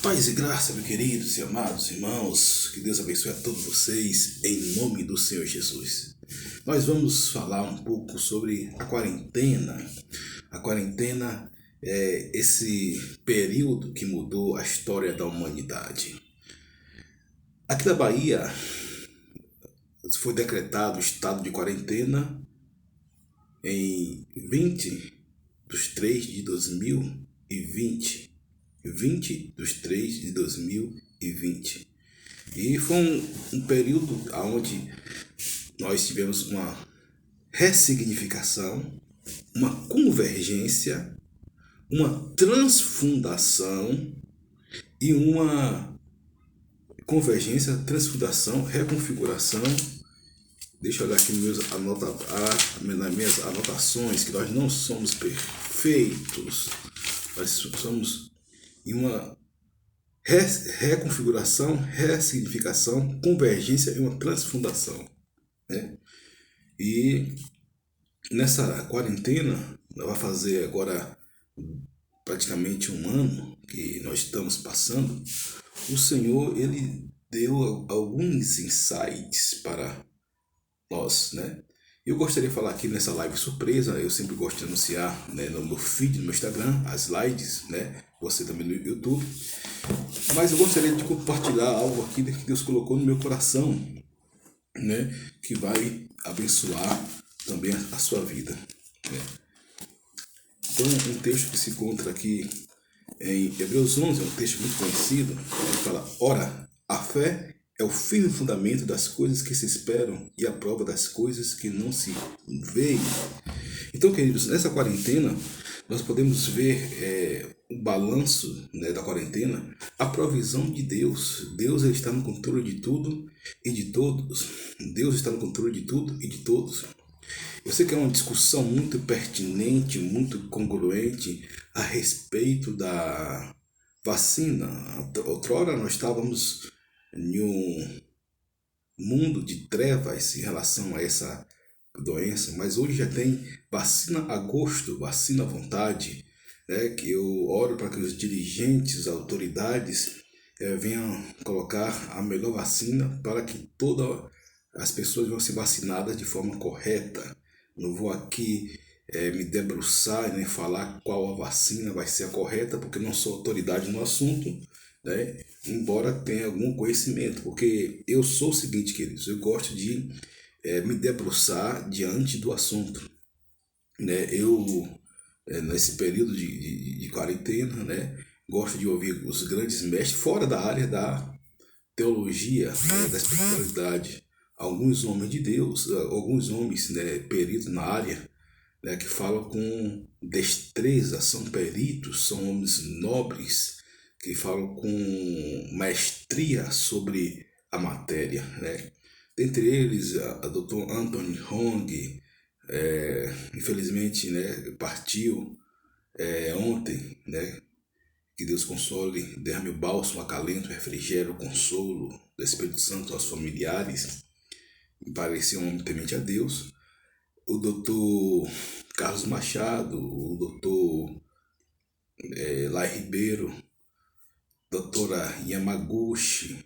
Paz e graça, meus queridos e amados irmãos, que Deus abençoe a todos vocês, em nome do Senhor Jesus. Nós vamos falar um pouco sobre a quarentena. A quarentena é esse período que mudou a história da humanidade. Aqui na Bahia foi decretado o estado de quarentena em 20 de 3 de 2020. 20 de 3 de 2020. E foi um período onde nós tivemos uma ressignificação, uma convergência, uma transfundação e uma convergência, transfundação, reconfiguração. Deixa eu olhar aqui nas minhas anotações, que nós não somos perfeitos. Nós somos em uma reconfiguração, ressignificação, convergência e uma transfundação, né? E nessa quarentena, vai fazer agora praticamente um ano que nós estamos passando, o Senhor, Ele deu alguns insights para nós, né? Eu gostaria de falar aqui nessa live surpresa. Eu sempre gosto de anunciar, né, no meu feed, no meu Instagram, as slides, né? Você também no YouTube. Mas eu gostaria de compartilhar algo aqui que Deus colocou no meu coração, né? Que vai abençoar também a sua vida, né? Então, um texto que se encontra aqui em Hebreus 11, é um texto muito conhecido. Ele fala: ora, a fé é o firme fundamento das coisas que se esperam e a prova das coisas que não se veem. Então, queridos, nessa quarentena, nós podemos ver o balanço, né, da quarentena, a provisão de Deus. Deus, ele está no controle de tudo e de todos. Deus está no controle de tudo e de todos. Eu sei que é uma discussão muito pertinente, muito congruente a respeito da vacina. Outrora nós estávamos em um mundo de trevas em relação a essa doença, mas hoje já tem vacina a gosto, vacina à vontade, né? Que eu oro para que os dirigentes, as autoridades venham colocar a melhor vacina para que todas as pessoas venham ser vacinadas de forma correta. Não vou aqui me debruçar e nem falar qual a vacina vai ser a correta, porque não sou autoridade no assunto, né? Embora tenha algum conhecimento, porque eu sou o seguinte, queridos, eu gosto de me debruçar diante do assunto, né? Nesse período de quarentena, né, gosto de ouvir os grandes mestres fora da área da teologia, né, da espiritualidade, alguns homens de Deus, alguns homens, né, peritos na área, né, que falam com destreza, são peritos, são homens nobres, que falam com maestria sobre a matéria, né? Dentre eles, a Dr. Anthony Hong, infelizmente, né, partiu ontem, né? Que Deus console, derrame o bálsamo, acalento, refrigério, consolo do Espírito Santo aos familiares. Me parecia um homem temente a Deus. O doutor Carlos Machado, o doutor Lai Ribeiro, doutora Yamaguchi,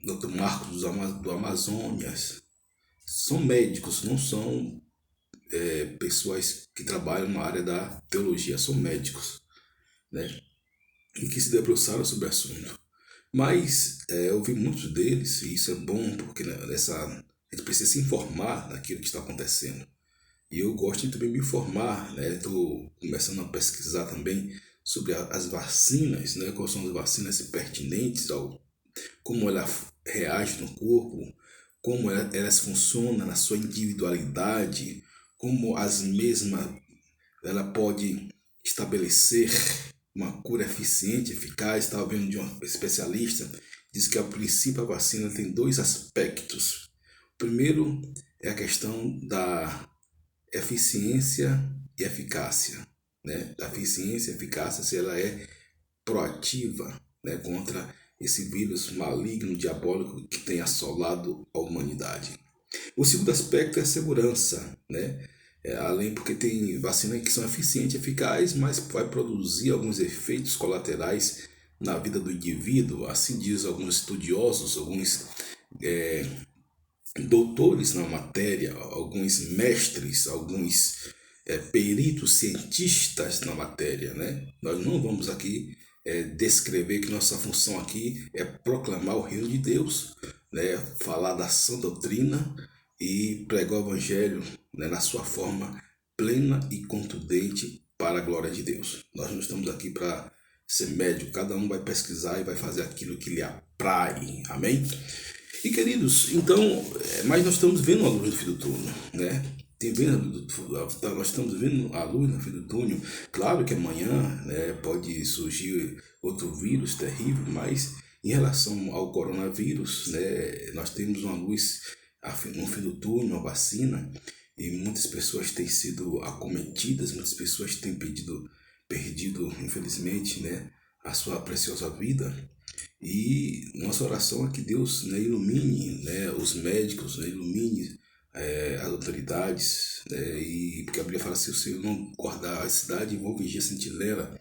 doutor Marcos do Amazonas, são médicos, não são pessoas que trabalham na área da teologia, são médicos, né? E que se debruçaram sobre o assunto. Mas eu vi muitos deles, e isso é bom, porque a gente precisa se informar daquilo que está acontecendo. E eu gosto de também me informar, né? Estou começando a pesquisar também sobre as vacinas, né? Quais são as vacinas pertinentes, como ela reage no corpo, como elas funcionam na sua individualidade, como as mesmas ela pode estabelecer uma cura eficiente, eficaz. Estava vendo de um especialista, diz que a princípio a vacina tem dois aspectos. O primeiro é a questão da eficiência e eficácia, né? Da eficiência e eficácia, se ela é proativa, né, contra esse vírus maligno, diabólico que tem assolado a humanidade. O segundo aspecto é a segurança, né? Além porque tem vacinas que são eficientes, eficazes, mas vai produzir alguns efeitos colaterais na vida do indivíduo. Assim diz alguns estudiosos, alguns doutores na matéria, alguns mestres, alguns peritos cientistas na matéria, né? Nós não vamos aqui descrever que nossa função aqui é proclamar o reino de Deus, né? Falar da sã doutrina e pregar o evangelho, né? Na sua forma plena e contundente para a glória de Deus. Nós não estamos aqui para ser médico, cada um vai pesquisar e vai fazer aquilo que lhe aprai, amém? E queridos, então, mas nós estamos vendo a luz no fim do túnel, né? Nós estamos vendo a luz no fim do túnel. Claro que amanhã, né, pode surgir outro vírus terrível, mas em relação ao coronavírus, né, nós temos uma luz no fim do túnel, a vacina, e muitas pessoas têm sido acometidas, muitas pessoas têm perdido, infelizmente, né, a sua preciosa vida. E nossa oração é que Deus, né, ilumine, né, os médicos, né, ilumine as autoridades, né, e porque a Bíblia fala assim, o Senhor não guardar a cidade, vão vigiar sentinela,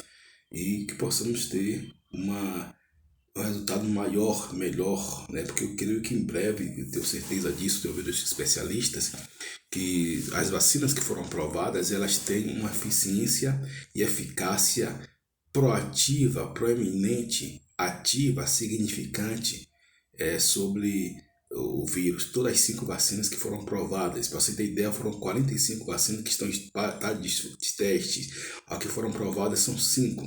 e que possamos ter um resultado maior, melhor, né, porque eu creio que em breve, eu tenho certeza disso, tenho ouvido dos especialistas, que as vacinas que foram aprovadas, elas têm uma eficiência e eficácia proativa, proeminente, ativa, significante sobre o vírus. Todas as 5 vacinas que foram aprovadas, para você ter ideia, foram 45 vacinas que estão em estado de testes. As que foram aprovadas são 5.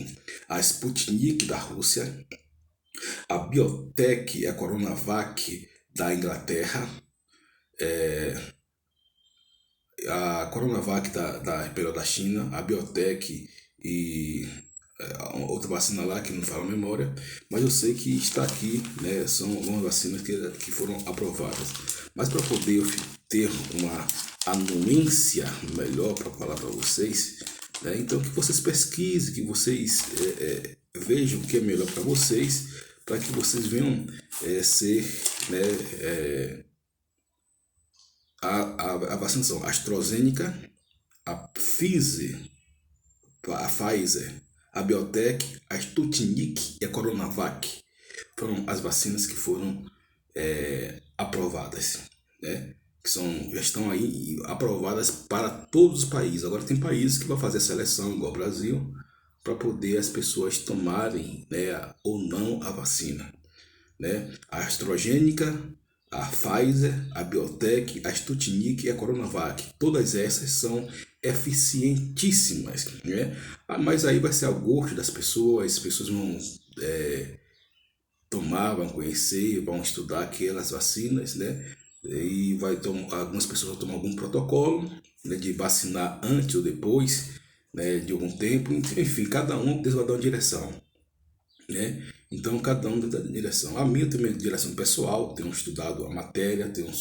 A Sputnik da Rússia, a BioNTech e a Coronavac da Inglaterra, a Coronavac da China, a BioNTech e outra vacina lá que não fala a memória, mas eu sei que está aqui, né? São algumas vacinas que foram aprovadas. Mas para poder ter uma anuência melhor para falar para vocês, né? Então que vocês pesquisem, que vocês vejam o que é melhor para vocês, para que vocês venham ser, né, a vacinação AstraZeneca, a Pfizer, a BioNTech, a Sputnik e a Coronavac foram as vacinas que foram aprovadas, né? Já estão aí aprovadas para todos os países. Agora tem países que vão fazer a seleção, igual o Brasil, para poder as pessoas tomarem, né, ou não a vacina, né? A AstraZeneca, a Pfizer, a BioNTech, a Sputnik e a Coronavac. Todas essas são eficientíssimas, né? Mas aí vai ser ao gosto das pessoas, as pessoas vão tomar, vão conhecer, vão estudar aquelas vacinas, né? E algumas pessoas vão tomar algum protocolo, né, de vacinar antes ou depois, né, de algum tempo. Enfim, cada um Deus vai dar uma direção, né? Então cada um dá direção. A minha também é direção pessoal, tenho estudado a matéria, tenho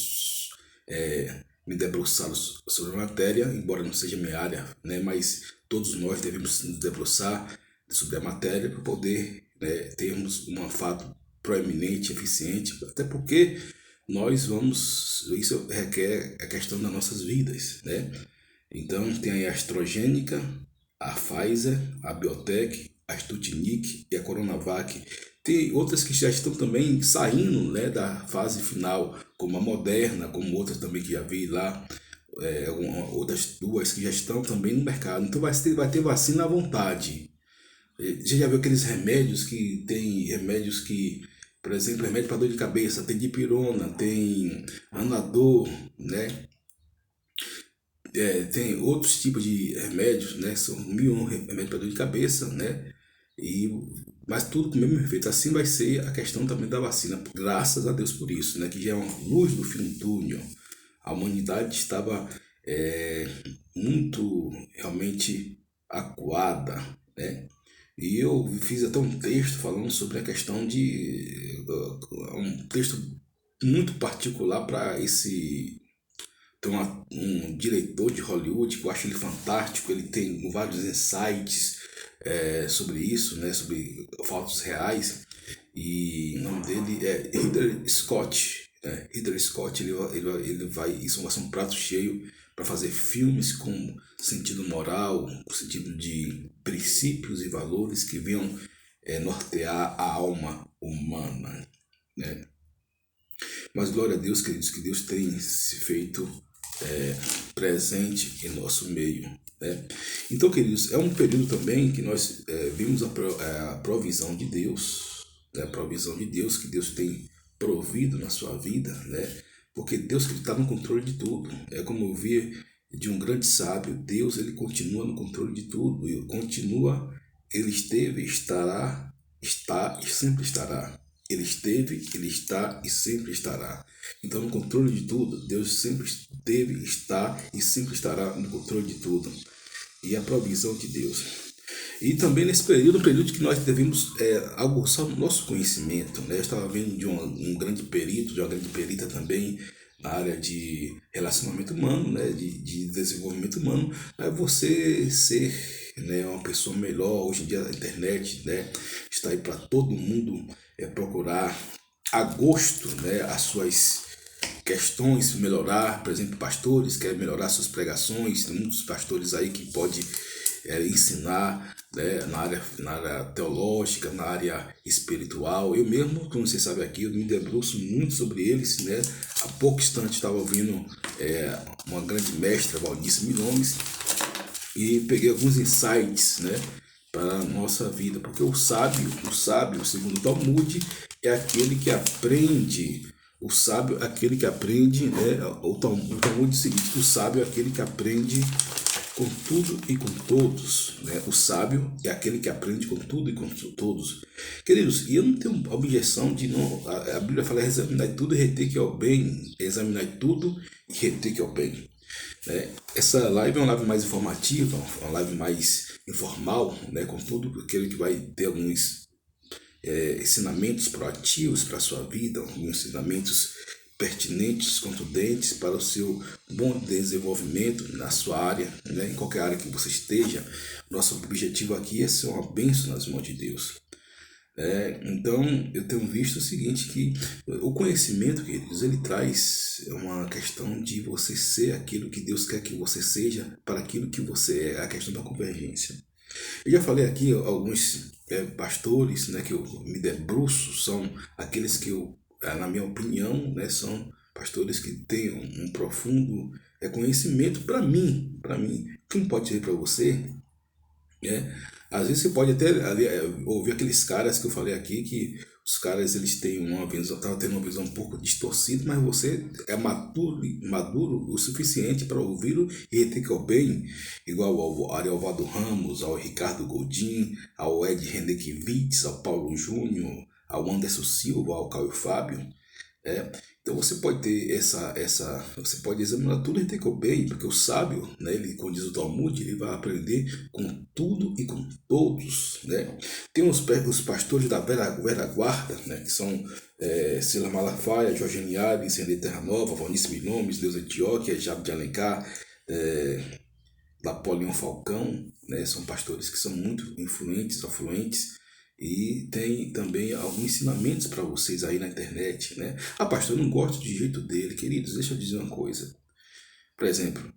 me debruçado sobre a matéria, embora não seja minha área, né? Mas todos nós devemos nos debruçar sobre a matéria para poder, né, termos um fato proeminente, eficiente, até porque isso requer a questão das nossas vidas, né? Então tem aí a AstraZeneca, a Pfizer, a BioNTech, a Sputnik e a Coronavac. Tem outras que já estão também saindo, né, da fase final, como a Moderna, como outras também que já vi lá, outras 2 que já estão também no mercado. Então vai ter vacina à vontade. Você já viu aqueles remédios que, por exemplo, remédio para dor de cabeça, tem dipirona, tem Anador, né? Tem outros tipos de remédios, né? São 1001 remédios para dor de cabeça, né? Mas tudo com o mesmo efeito. Assim vai ser a questão também da vacina. Graças a Deus por isso, né? Que já é uma luz no fim do túnel. A humanidade estava muito realmente acuada, né? E eu fiz até um texto falando sobre a questão um texto muito particular para esse. Tem um diretor de Hollywood que eu acho ele fantástico, ele tem vários insights sobre isso, né, sobre fatos reais, e o nome dele é Ridley Scott. Ridley Scott, ele vai ser um prato cheio para fazer filmes com sentido moral, com sentido de princípios e valores que venham nortear a alma humana, né? Mas glória a Deus, queridos, que Deus tem se feito presente em nosso meio, né? Então, queridos, é um período também que nós vimos a provisão de Deus, né? A provisão de Deus que Deus tem provido na sua vida, né? Porque Deus está no controle de tudo. É como eu vi de um grande sábio, Deus ele continua no controle de tudo, ele continua, ele esteve, estará, está e sempre estará. Ele esteve, ele está e sempre estará. Então, no controle de tudo, Deus sempre esteve, está e sempre estará no controle de tudo. E a provisão de Deus. E também nesse período, um período que nós devemos aguçar o nosso conhecimento, né? Eu estava vendo de um grande perito, de uma grande perita também, na área de relacionamento humano, né? de desenvolvimento humano, é você ser, né, uma pessoa melhor. Hoje em dia a internet, né, está aí para todo mundo procurar a gosto, né, as suas questões, melhorar. Por exemplo, pastores querem melhorar suas pregações. Tem muitos pastores aí que podem ensinar, né, na área teológica, na área espiritual. Eu mesmo, como você sabe aqui, eu me debruço muito sobre eles, né? Há pouco instante estava ouvindo uma grande mestra, Valdice Milomes, e peguei alguns insights, né, para a nossa vida, porque o sábio, segundo o Talmud, é aquele que aprende. O sábio é aquele que aprende, né? O Talmud diz o seguinte: o sábio é aquele que aprende com tudo e com todos, né? O sábio é aquele que aprende com tudo e com todos. Queridos, e eu não tenho objeção de não. A Bíblia fala: examinar tudo e reter que é o bem, examinar tudo e reter que é o bem. Né? Essa live é uma live mais informativa, uma live mais informal, né? Contudo, aquele que vai ter alguns ensinamentos proativos para a sua vida, alguns ensinamentos pertinentes, contundentes para o seu bom desenvolvimento na sua área, né? Em qualquer área que você esteja. Nosso objetivo aqui é ser uma bênção nas mãos de Deus. Então, eu tenho visto o seguinte, que o conhecimento, queridos, ele traz uma questão de você ser aquilo que Deus quer que você seja para aquilo que você é, a questão da convergência. Eu já falei aqui, alguns pastores, né, que eu me debruço, são aqueles que eu, na minha opinião, né, são pastores que têm um profundo conhecimento para mim. Quem pode ser para você, né? Às vezes você pode até ouvir aqueles caras que eu falei aqui, que os caras eles têm uma visão, estavam tendo uma visão um pouco distorcida, mas você é maduro o suficiente para ouvi-lo e reter bem, igual ao Ariovaldo Ramos, ao Ricardo Godin, ao Ed Renekiewicz, ao Paulo Júnior, ao Anderson Silva, ao Caio Fábio. Então você pode ter você pode examinar tudo e ter bem, porque o sábio, né, ele, como diz o Talmud, ele vai aprender com tudo e com todos, né? Tem os pastores da velha guarda, né, que são Sila Malafaia, Jorge Linhares, René Terra Nova, Valnice Milomes, Deus Antioquia, Jabo de Alencar, Napoleão Falcão, né? São pastores que são muito influentes, afluentes, e tem também alguns ensinamentos para vocês aí na internet, né? Ah, pastor, eu não gosto do jeito dele. Queridos, deixa eu dizer uma coisa. Por exemplo,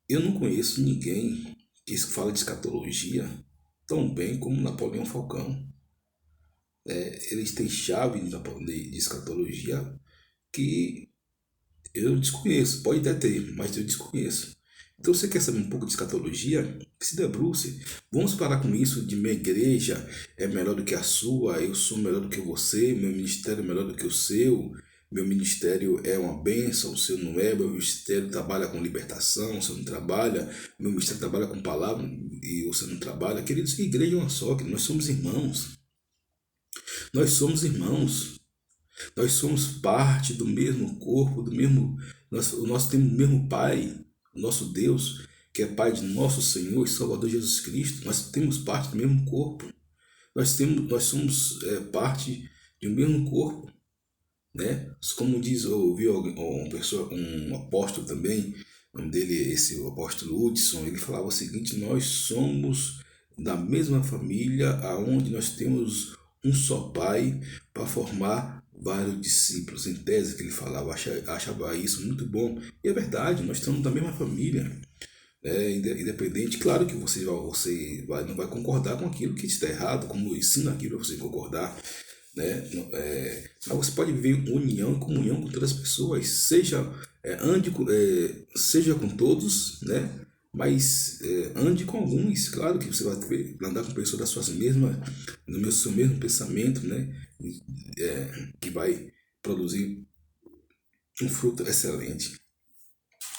eu não conheço ninguém que fala de escatologia tão bem como Napoleão Falcão. Eles têm chave de escatologia que eu desconheço. Pode até ter, mas eu desconheço. Então, você quer saber um pouco de escatologia? Se debruce. Vamos parar com isso de minha igreja é melhor do que a sua, eu sou melhor do que você, meu ministério é melhor do que o seu, meu ministério é uma bênção, o seu não é, meu ministério trabalha com libertação, o seu não trabalha, meu ministério trabalha com palavra e você não trabalha. Queridos, igreja é uma só, nós somos irmãos. Nós somos irmãos. Nós somos parte do mesmo corpo, do mesmo. Nós temos o mesmo Pai. Nosso Deus, que é Pai de nosso Senhor e Salvador Jesus Cristo, nós temos parte do mesmo corpo. Nós somos parte de um mesmo corpo, né? Como diz, eu ouvi um apóstolo também, o nome dele é esse, o apóstolo Hudson, ele falava o seguinte: nós somos da mesma família, aonde nós temos um só Pai para formar vários discípulos, em tese que ele falava, achava isso muito bom. E é verdade, nós estamos da mesma família, independente. Claro que não vai concordar com aquilo que está errado, como eu ensino aqui para você concordar, né? Mas você pode viver em união e comunhão com todas as pessoas, seja com todos, né? Mas ande com alguns, claro que você vai andar com pessoas das suas mesmas, seu mesmo pensamento, né? Que vai produzir um fruto excelente.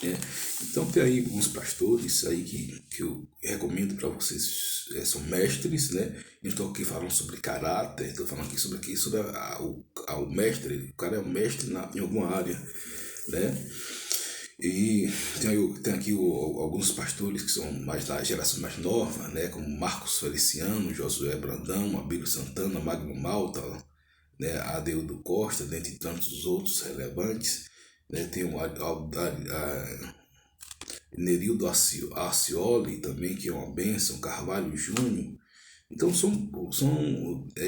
Né? Então tem aí alguns pastores aí que eu recomendo para vocês, são mestres, né? Eu estou aqui falando sobre caráter, estou falando aqui sobre o mestre, o cara é um mestre em alguma área, né? E tem aqui alguns pastores que são mais da geração mais nova, né? Como Marcos Feliciano, Josué Brandão, Abílio Santana, Magno Malta, né? Adeudo Costa, dentre tantos outros relevantes, né? Tem Nerildo Acioli também, que é uma bênção, Carvalho Júnior. Então são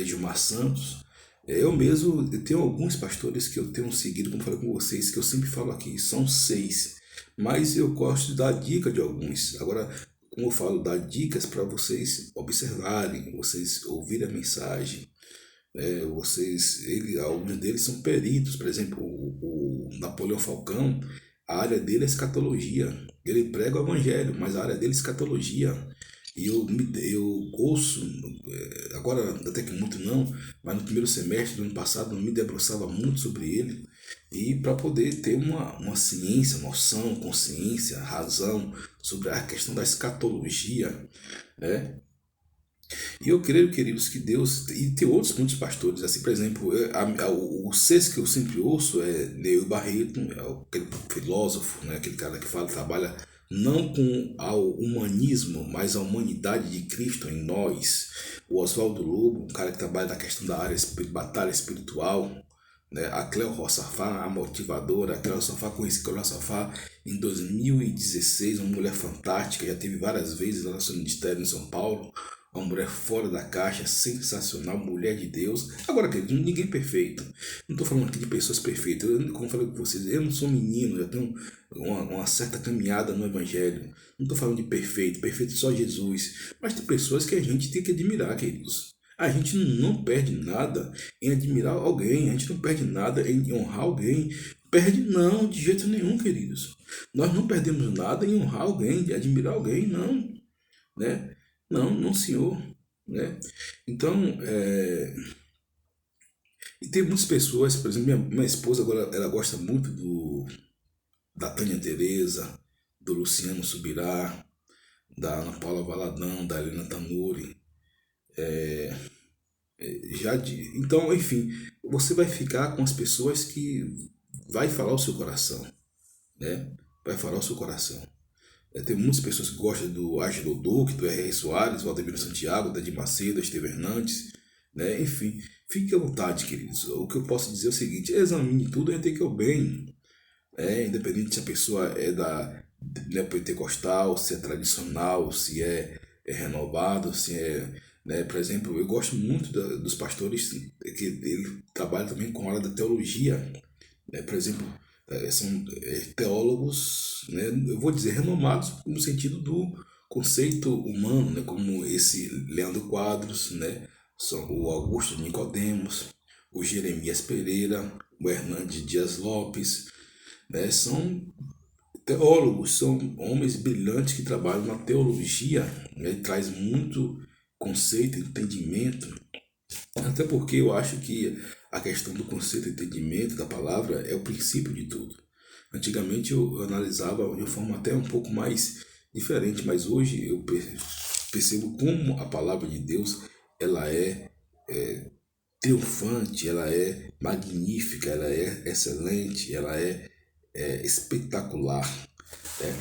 Gilmar Santos. Eu mesmo tenho alguns pastores que eu tenho seguido, como falei com vocês, que eu sempre falo aqui, são 6. Mas eu gosto de dar dica de alguns. Agora, como eu falo, dar dicas para vocês observarem, vocês ouvirem a mensagem. Alguns deles são peritos, por exemplo, o Napoleão Falcão, a área dele é escatologia. Ele prega o evangelho, mas a área dele é escatologia. E eu ouço, agora até que muito não, mas no primeiro semestre do ano passado eu me debruçava muito sobre ele. E para poder ter uma ciência, noção, consciência, razão sobre a questão da escatologia, né? E eu creio, queridos, que Deus. E tem outros muitos pastores, assim, por exemplo, o sexto que eu sempre ouço é Neil Barreto, aquele filósofo, né, aquele cara que trabalha não com ao humanismo, mas a humanidade de Cristo em nós. O Oswaldo Lobo, um cara que trabalha na questão da área batalha espiritual, né? A Cleo Rossafá, a motivadora, a Cleo Rossafá, conheci a Cleo Rossafá em 2016, uma mulher fantástica, já teve várias vezes lá no seu ministério em São Paulo, uma mulher fora da caixa, sensacional, mulher de Deus. Agora, querido, ninguém é perfeito. Não estou falando aqui de pessoas perfeitas. Como eu falei com vocês, eu não sou menino, eu tenho uma certa caminhada no Evangelho. Não estou falando de perfeito, perfeito é só Jesus. Mas tem pessoas que a gente tem que admirar, queridos. A gente não perde nada em admirar alguém, a gente não perde nada em honrar alguém. Perde não, de jeito nenhum, queridos. Nós não perdemos nada em honrar alguém, de admirar alguém, não, né? Não, não, senhor, né? Então, e tem muitas pessoas, por exemplo, minha esposa agora, ela gosta muito da Tânia Teresa, do Luciano Subirá, da Ana Paula Valadão, da Helena Tanuri, então, enfim, você vai ficar com as pessoas que vai falar o seu coração, né? Vai falar o seu coração. Tem muitas pessoas que gostam do Ângelo Duque, do R.R. Soares, Valdemiro Santiago, da Edir Macedo, Esteve Hernandes, né? Enfim, fique à vontade, queridos. O que eu posso dizer é o seguinte: examine tudo e que o bem. Independente se a pessoa é da neopentecostal, se é tradicional, se é renovado, se é. Né? Por exemplo, eu gosto muito dos pastores que ele trabalha também com a área da teologia. Por exemplo, são teólogos, né, eu vou dizer renomados no sentido do conceito humano, né, como esse Leandro Quadros, né, são o Augusto Nicodemos, o Jeremias Pereira, o Hernandes Dias Lopes, né, são teólogos, são homens brilhantes que trabalham na teologia, né, e traz muito conceito, entendimento, até porque eu acho que a questão do conceito e entendimento da palavra é o princípio de tudo. Antigamente eu analisava de uma forma até um pouco mais diferente, mas hoje eu percebo como a palavra de Deus ela é triunfante, ela é magnífica, ela é excelente, ela é espetacular. Né?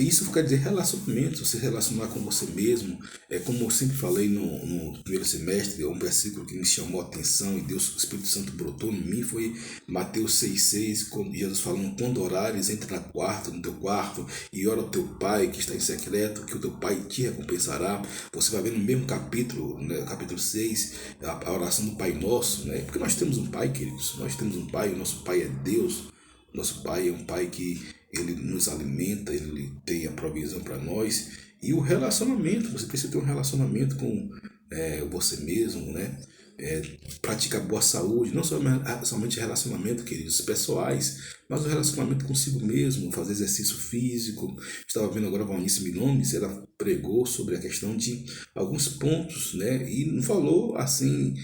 Isso quer dizer relacionamento, você relacionar com você mesmo. É como eu sempre falei no primeiro semestre, um versículo que me chamou a atenção e Deus, o Espírito Santo brotou em mim, foi Mateus 6,6, quando Jesus falando, quando orares, entra no teu quarto, e ora ao teu pai que está em secreto, que o teu pai te recompensará. Você vai ver no mesmo capítulo, né, capítulo 6, a oração do Pai Nosso, né? Porque nós temos um pai, queridos, nós temos um pai, o nosso pai é Deus. Nosso pai é um pai que ele nos alimenta, ele tem a provisão para nós. E o relacionamento, você precisa ter um relacionamento com você mesmo, né? Praticar boa saúde, não somente relacionamento, queridos, pessoais, mas o relacionamento consigo mesmo, fazer exercício físico. Estava vendo agora a Valnice Milomes, ela pregou sobre a questão de alguns pontos, né? E não falou assim,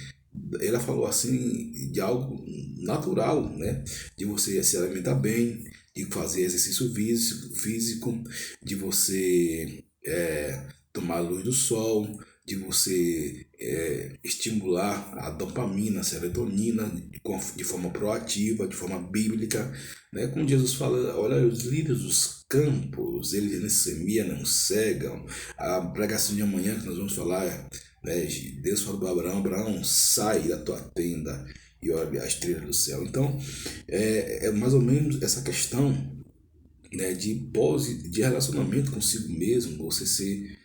ela falou assim de algo natural, né? De você se alimentar bem, de fazer exercício físico, de você tomar a luz do sol, de você estimular a dopamina, a serotonina de forma proativa, de forma bíblica, né? Como Jesus fala, olha os lírios dos campos, eles nem semeiam, não cegam. A pregação de amanhã que nós vamos falar, né? Deus falou para Abraão, Abraão, sai da tua tenda e olha as estrelas do céu. Então, é mais ou menos essa questão, né, de relacionamento consigo mesmo, você ser,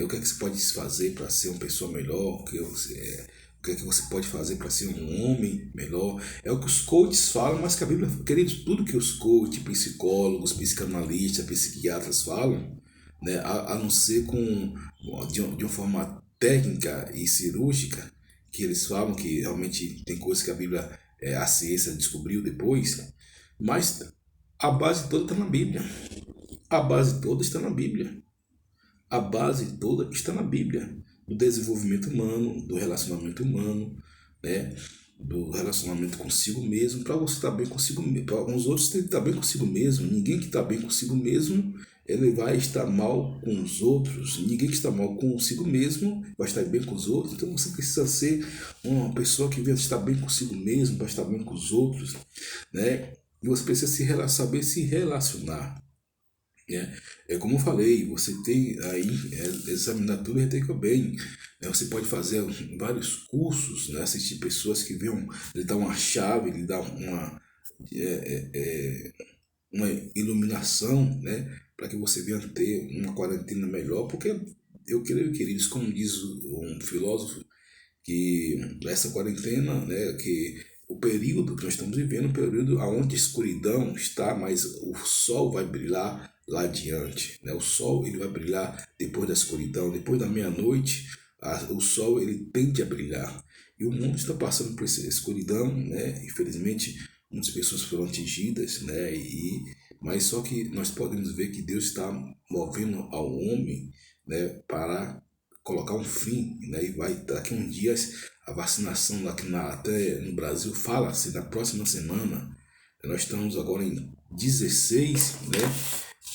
o que é que você pode fazer para ser uma pessoa melhor, o que é que você pode fazer para ser um homem melhor, é o que os coaches falam, mas que a Bíblia, queridos, tudo que os coaches, psicólogos, psicanalistas, psiquiatras falam, né, a não ser de uma forma técnica e cirúrgica, que eles falam que realmente tem coisas que a Bíblia, a ciência descobriu depois, mas a base toda está na Bíblia. A base toda está na Bíblia. A base toda está na Bíblia. Do desenvolvimento humano, do relacionamento humano, né? Do relacionamento consigo mesmo, para você estar bem consigo mesmo. Para os outros tem que estar bem consigo mesmo. Ninguém que está bem consigo mesmo, ele vai estar mal com os outros. Ninguém que está mal consigo mesmo vai estar bem com os outros. Então você precisa ser uma pessoa que venha estar bem consigo mesmo, para estar bem com os outros, né? E você precisa saber se relacionar, né? É como eu falei, você tem aí, examinar tudo e reter bem, né? Você pode fazer vários cursos, né? Assistir pessoas que vêm, lhe dá uma chave, lhe dá uma iluminação, né? Para que você venha ter uma quarentena melhor, porque eu creio, queridos, como diz um filósofo, que essa quarentena, né, que o período que nós estamos vivendo, um período onde a escuridão está, mas o sol vai brilhar lá adiante, né? O sol ele vai brilhar depois da escuridão, depois da meia-noite, o sol ele tende a brilhar. E o mundo está passando por essa escuridão, né? Infelizmente, muitas pessoas foram atingidas, né? Mas só que nós podemos ver que Deus está movendo ao homem, né, para colocar um fim, né? E vai daqui a uns dias a vacinação aqui até no Brasil fala-se na próxima semana. Nós estamos agora em 16, né?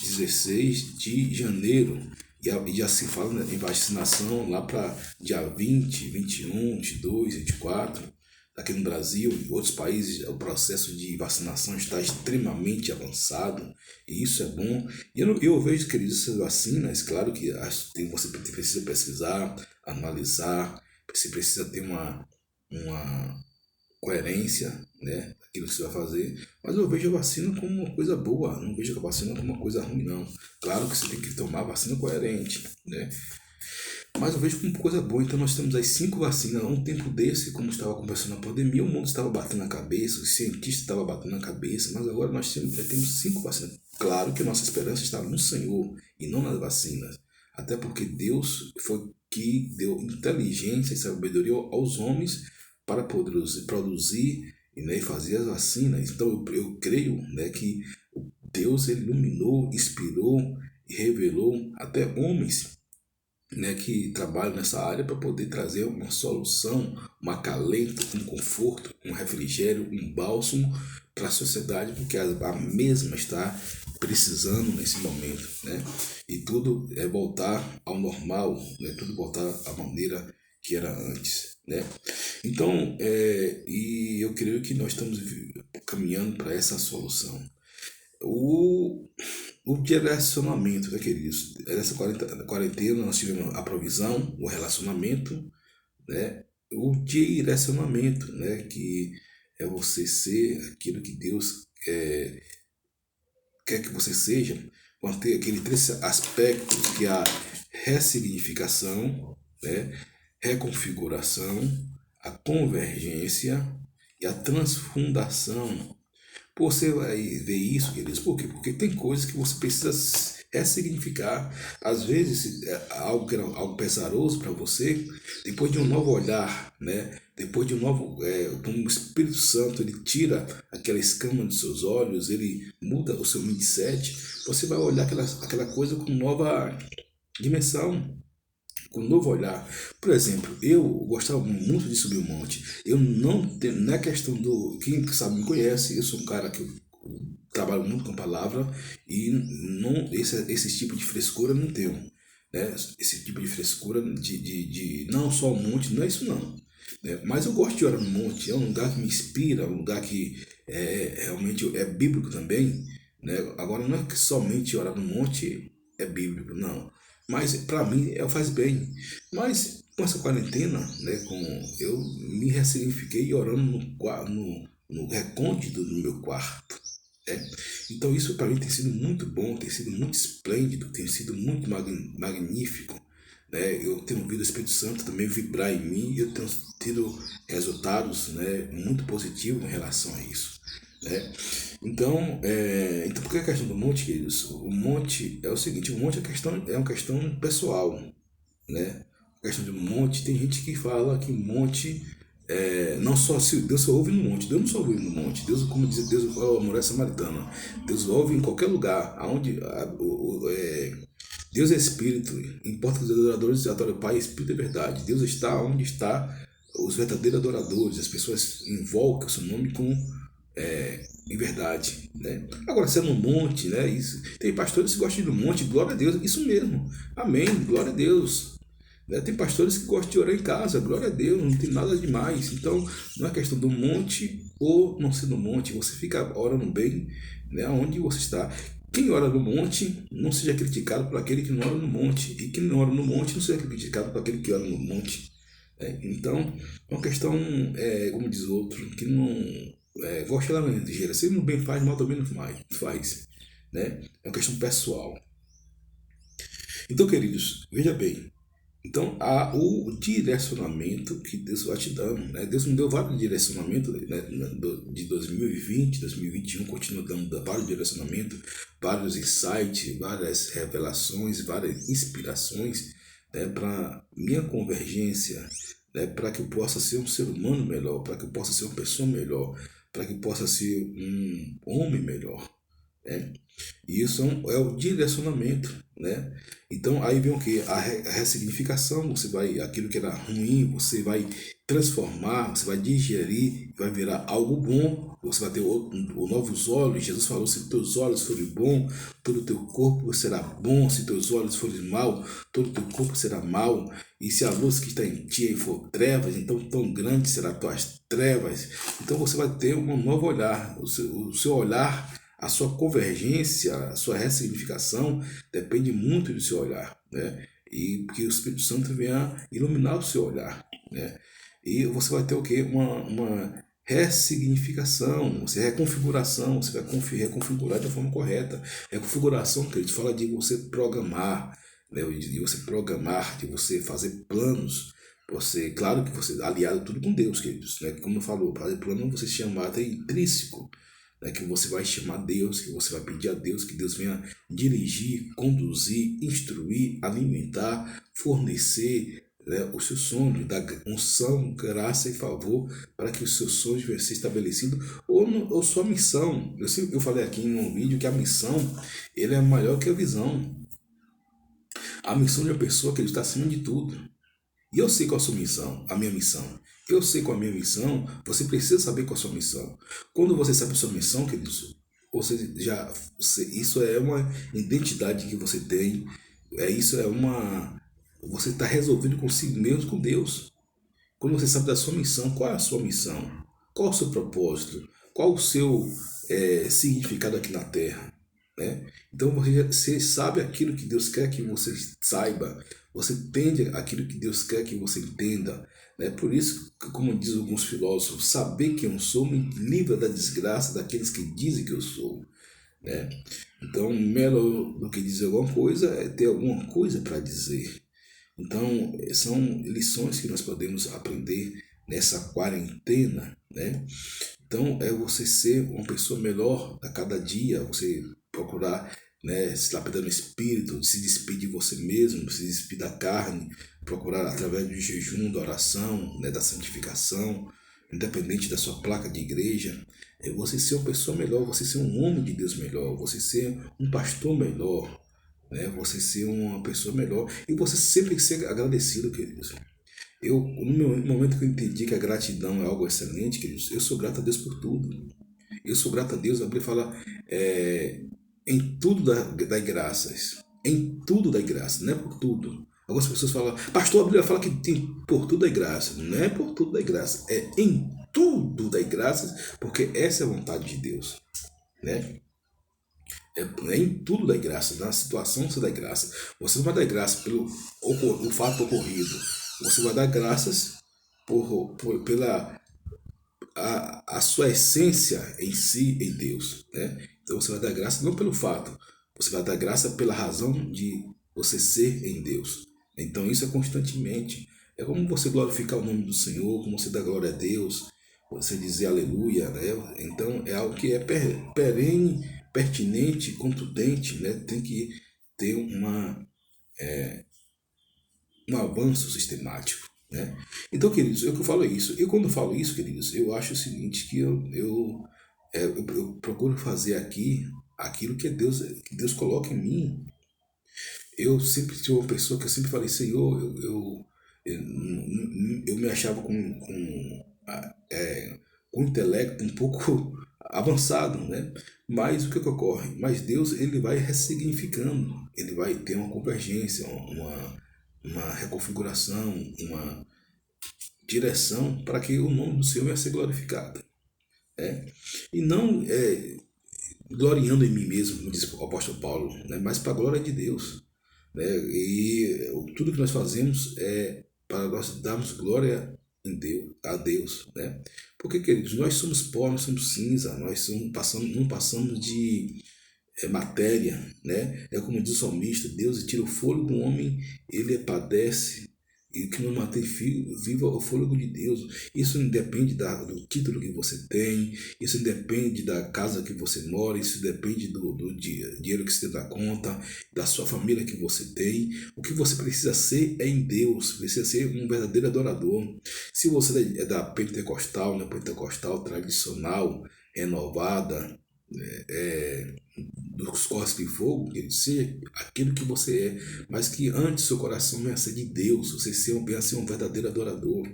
16 de janeiro e já se fala, né, em vacinação lá para dia 20, 21, 22, 24. Aqui no Brasil e outros países, o processo de vacinação está extremamente avançado e isso é bom. E eu vejo, queridos, essas vacinas, claro que você precisa pesquisar, analisar, você precisa ter uma coerência, né, daquilo que você vai fazer. Mas eu vejo a vacina como uma coisa boa, não vejo a vacina como uma coisa ruim, não. Claro que você tem que tomar a vacina coerente, né? Mas eu vejo como coisa boa. Então nós temos as 5 vacinas. Um tempo desse, como estava conversando na pandemia, o mundo estava batendo na cabeça, os cientistas estavam batendo na cabeça, mas agora nós temos 5 vacinas. Claro que nossa esperança está no Senhor e não nas vacinas. Até porque Deus foi que deu inteligência e sabedoria aos homens para poder produzir e, né, fazer as vacinas. Então eu creio, né, que Deus ele iluminou, inspirou e revelou até homens, né, que trabalham nessa área para poder trazer uma solução, um acalento, um conforto, um refrigério, um bálsamo para a sociedade, porque a mesma está precisando nesse momento, né? E tudo é voltar ao normal, né? Tudo voltar à maneira que era antes, né? Então, e eu creio que nós estamos caminhando para essa solução. O, o direcionamento, né, queridos? Nessa quarentena nós tivemos a provisão, o relacionamento, né? O direcionamento, né? Que é você ser aquilo que Deus quer que você seja, quando tem aquele três aspectos que é a ressignificação, né? Reconfiguração, a convergência e a transfundação. Você vai ver isso, queridos, por quê? Porque tem coisas que você precisa ressignificar. Às vezes, algo que era algo pesaroso para você, depois de um novo olhar, né? Depois de um novo, como o Espírito Santo, ele tira aquela escama dos seus olhos, ele muda o seu mindset, você vai olhar aquela coisa com nova dimensão, com um novo olhar. Por exemplo, eu gostava muito de subir o monte. Eu não tenho, na questão do, quem sabe me conhece, eu sou um cara que eu trabalho muito com a palavra e não esse tipo de frescura eu não tenho, né? Esse tipo de frescura de não só o monte, não é isso não. Né? Mas eu gosto de orar no monte, é um lugar que me inspira, um lugar que realmente é bíblico também, né? Agora não é que somente orar no monte é bíblico, não. Mas para mim faz bem. Mas com essa quarentena, né, eu me ressignifiquei orando no recôndito do meu quarto. Né? Então isso para mim tem sido muito bom, tem sido muito esplêndido, tem sido muito magnífico. Né? Eu tenho ouvido o Espírito Santo também vibrar em mim e eu tenho tido resultados, né, muito positivos em relação a isso. Né? Então, por que a questão do monte, queridos? O monte é o seguinte, o monte é uma questão pessoal, né? A questão de monte, tem gente que fala que monte não só se Deus só ouve no monte, Deus não só ouve no monte, Deus, como diz Deus, fala a mulher samaritana, Deus ouve em qualquer lugar, aonde Deus é Espírito, importa que os adoradores adorem o Pai, Espírito é verdade, Deus está onde está os verdadeiros adoradores, as pessoas invocam o seu nome com em verdade, né? Agora, se é no monte, né? Isso, tem pastores que gostam de ir no monte, glória a Deus, isso mesmo, amém, glória a Deus. Né? Tem pastores que gostam de orar em casa, glória a Deus, não tem nada demais. Então, não é questão do monte ou não ser no monte, você fica orando bem, né? Onde você está. Quem ora no monte não seja criticado por aquele que não ora no monte, e quem não ora no monte não seja criticado por aquele que ora no monte. Então, é uma questão, como diz o outro, que não gosta da ligeira. Se não bem faz, mal também não faz. Né? É uma questão pessoal. Então, queridos, veja bem. Então, há o direcionamento que Deus vai te dando. Né? Deus me deu vários direcionamentos, né? De 2020, 2021, continua dando vários direcionamentos, vários insights, várias revelações, várias inspirações, né? Para minha convergência, né? Para que eu possa ser um ser humano melhor, para que eu possa ser uma pessoa melhor, para que eu possa ser um homem melhor. Né? E isso é o direcionamento, né? Então aí vem o que? A ressignificação, você vai, aquilo que era ruim, você vai transformar, você vai digerir, vai virar algo bom, você vai ter novos olhos. Jesus falou, se teus olhos forem bons, todo o teu corpo será bom, se teus olhos forem mau, todo o teu corpo será mau, e se a luz que está em ti for trevas, então tão grande será as tuas trevas. Então você vai ter um novo olhar, o seu olhar, a sua convergência, a sua ressignificação depende muito do seu olhar, né? E que o Espírito Santo venha iluminar o seu olhar, né? E você vai ter o quê? Uma ressignificação, reconfiguração, você vai reconfigurar de forma correta. Reconfiguração, que a gente fala de você programar, né? De você programar, de você fazer planos. Você, claro que você aliado tudo com Deus, queridos, né? Como eu falo, fazer plano você chamar até intrínseco, né, que você vai chamar Deus, que você vai pedir a Deus que Deus venha dirigir, conduzir, instruir, alimentar, fornecer, né, o seu sonho, dar unção, graça e favor para que os seus sonhos venham ser estabelecidos, ou sua missão. Eu falei aqui em um vídeo que a missão ele é maior que a visão. A missão de uma pessoa que ele está acima de tudo. E eu sei qual a sua missão, a minha missão. Eu sei qual a minha missão, você precisa saber qual a sua missão. Quando você sabe a sua missão, queridos, isso é uma identidade que você tem, você está resolvido consigo mesmo, com Deus. Quando você sabe da sua missão, qual é a sua missão? Qual é o seu propósito? Qual o seu significado aqui na Terra? né? Então você sabe aquilo que Deus quer que você saiba, você entende aquilo que Deus quer que você entenda, né? Por isso, como diz alguns filósofos, saber quem eu sou me livra da desgraça daqueles que dizem que eu sou, né? Então, melhor do que dizer alguma coisa é ter alguma coisa para dizer. Então, são lições que nós podemos aprender nessa quarentena, né? Então, é você ser uma pessoa melhor a cada dia, você procurar, né, se lapidar no espírito, se despedir de você mesmo, se despedir da carne, procurar através do jejum, da oração, né, da santificação, independente da sua placa de igreja, é você ser uma pessoa melhor, você ser um homem de Deus melhor, você ser um pastor melhor, né, você ser uma pessoa melhor e você sempre ser agradecido, queridos. No momento que eu entendi que a gratidão é algo excelente, queridos, eu sou grato a Deus por tudo. Eu sou grato a Deus. A Bíblia fala em tudo dai graças. Em tudo dai graça, não é por tudo. Algumas pessoas falam, pastor, a Bíblia fala que tem por tudo dai graça. Não é por tudo dai graça, é em tudo dai graças, porque essa é a vontade de Deus, né? É em tudo dai graça, na situação você dá graça. Você não vai dar graça pelo o fato ocorrido. Você vai dar graças pela a sua essência em si, em Deus, né? Então você vai dar graça não pelo fato, você vai dar graça pela razão de você ser em Deus. Então isso é constantemente. É como você glorificar o nome do Senhor, como você dá glória a Deus, você dizer aleluia, né? Então é algo que é perene, pertinente, contundente, né? Tem que ter um avanço sistemático, né? Então, queridos, eu que falo isso. E quando eu falo isso, queridos, eu acho o seguinte, que eu procuro fazer aqui aquilo que Deus coloca em mim. Eu sempre tive uma pessoa que eu sempre falei, Senhor, eu me achava com um intelecto um pouco avançado, né? Mas o que ocorre? Mas Deus, ele vai ressignificando, ele vai ter uma convergência, uma reconfiguração, uma direção para que o nome do Senhor venha a ser glorificado, né? E não gloriando em mim mesmo, como diz o apóstolo Paulo, né? Mas para a glória de Deus, né? E tudo que nós fazemos é para nós darmos glória a Deus, né? Porque, queridos, nós somos pó, nós somos cinza, não passamos de matéria, né? É como diz o salmista, Deus tira o fôlego do homem, ele padece, e que não mantém viva o fôlego de Deus. Isso não depende do título que você tem, isso não depende da casa que você mora, isso depende do dinheiro que você tem na conta, da sua família que você tem. O que você precisa ser é em Deus, precisa ser um verdadeiro adorador. Se você é da pentecostal, né, pentecostal tradicional, renovada, é, dos corpos de fogo, que seja aquilo que você é, mas que antes seu coração venha a ser de Deus, você venha a ser um verdadeiro adorador.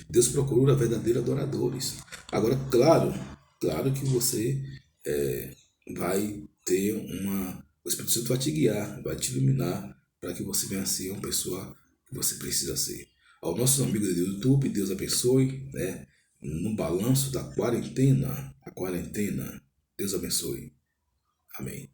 Deus procura verdadeiros adoradores. Agora, claro que você vai ter o Espírito Santo vai te guiar, vai te iluminar para que você venha a ser uma pessoa que você precisa ser. Aos nossos amigos do YouTube, Deus abençoe, né? No balanço da quarentena, Deus abençoe. Amém.